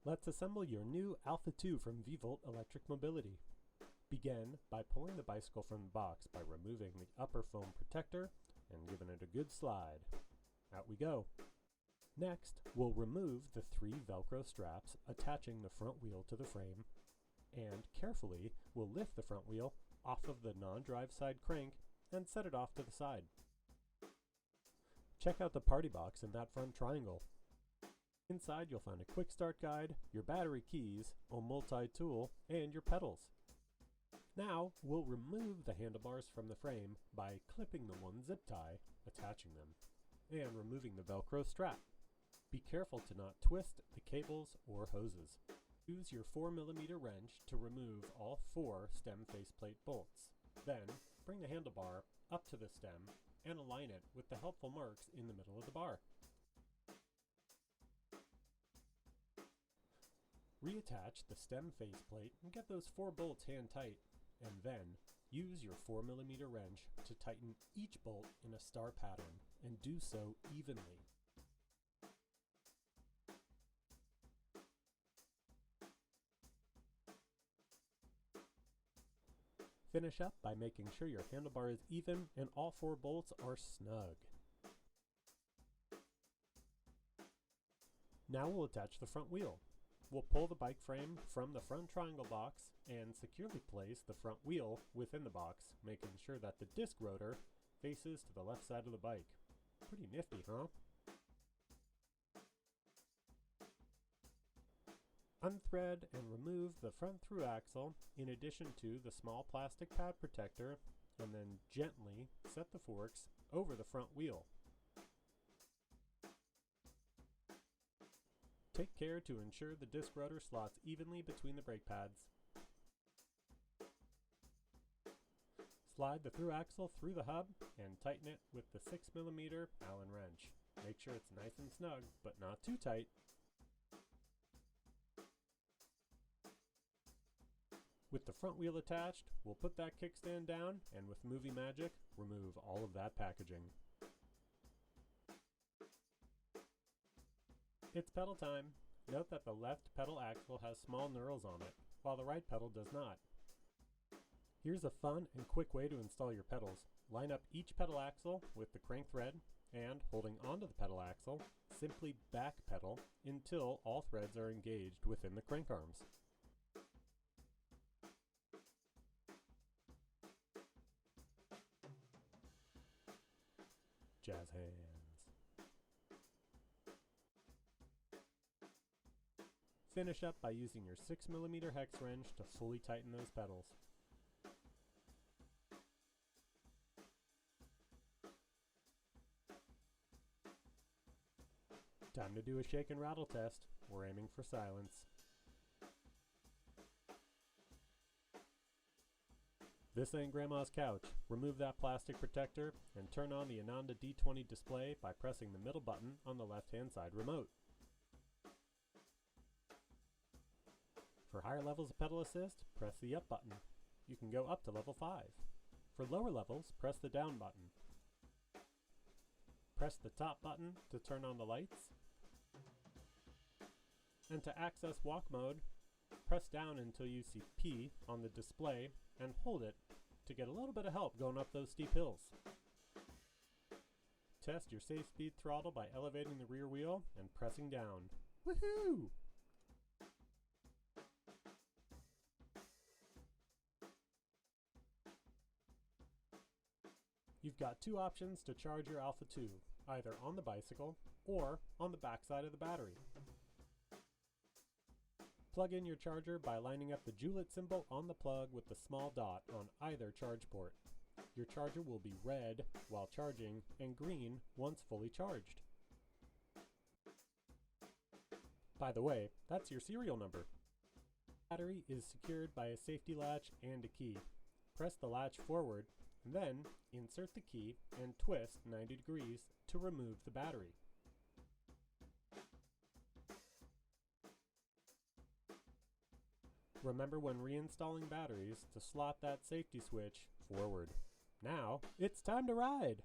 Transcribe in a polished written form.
Let's assemble your new Alpha 2 from Vvolt Electric Mobility. Begin by pulling the bicycle from the box by removing the upper foam protector and giving it a good slide. Out we go. Next, we'll remove the 3 Velcro straps attaching the front wheel to the frame, and carefully we'll lift the front wheel off of the non-drive side crank and set it off to the side. Check out the party box in that front triangle. Inside you'll find a quick start guide, your battery keys, a multi-tool, and your pedals. Now we'll remove the handlebars from the frame by clipping the one zip tie, attaching them, and removing the Velcro strap. Be careful to not twist the cables or hoses. Use your 4mm wrench to remove all 4 stem faceplate bolts. Then bring the handlebar up to the stem and align it with the helpful marks in the middle of the bar. Reattach the stem faceplate and get those 4 bolts hand tight, and then use your 4mm wrench to tighten each bolt in a star pattern and do so evenly. Finish up by making sure your handlebar is even and all 4 bolts are snug. Now we'll attach the front wheel. We'll pull the bike frame from the front triangle box and securely place the front wheel within the box, making sure that the disc rotor faces to the left side of the bike. Pretty nifty, huh? Unthread and remove the front through axle in addition to the small plastic pad protector, and then gently set the forks over the front wheel. Take care to ensure the disc rotor slots evenly between the brake pads. Slide the through axle through the hub and tighten it with the 6mm Allen wrench. Make sure it's nice and snug, but not too tight. With the front wheel attached, we'll put that kickstand down and with movie magic, remove all of that packaging. It's pedal time. Note that the left pedal axle has small knurls on it, while the right pedal does not. Here's a fun and quick way to install your pedals. Line up each pedal axle with the crank thread, and holding onto the pedal axle, simply back pedal until all threads are engaged within the crank arms. Jazz hands. Finish up by using your 6mm hex wrench to fully tighten those pedals. Time to do a shake and rattle test. We're aiming for silence. This ain't Grandma's couch. Remove that plastic protector and turn on the Ananda D20 display by pressing the middle button on the left-hand side remote. For higher levels of pedal assist, press the up button. You can go up to level 5. For lower levels, press the down button. Press the top button to turn on the lights. And to access walk mode, press down until you see P on the display and hold it to get a little bit of help going up those steep hills. Test your safe speed throttle by elevating the rear wheel and pressing down. Woohoo! You've got 2 options to charge your Alpha 2, either on the bicycle or on the backside of the battery. Plug in your charger by lining up the Vvolt symbol on the plug with the small dot on either charge port. Your charger will be red while charging and green once fully charged. By the way, that's your serial number. The battery is secured by a safety latch and a key. Press the latch forward, and then insert the key and twist 90 degrees to remove the battery. Remember when reinstalling batteries to slot that safety switch forward. Now, it's time to ride!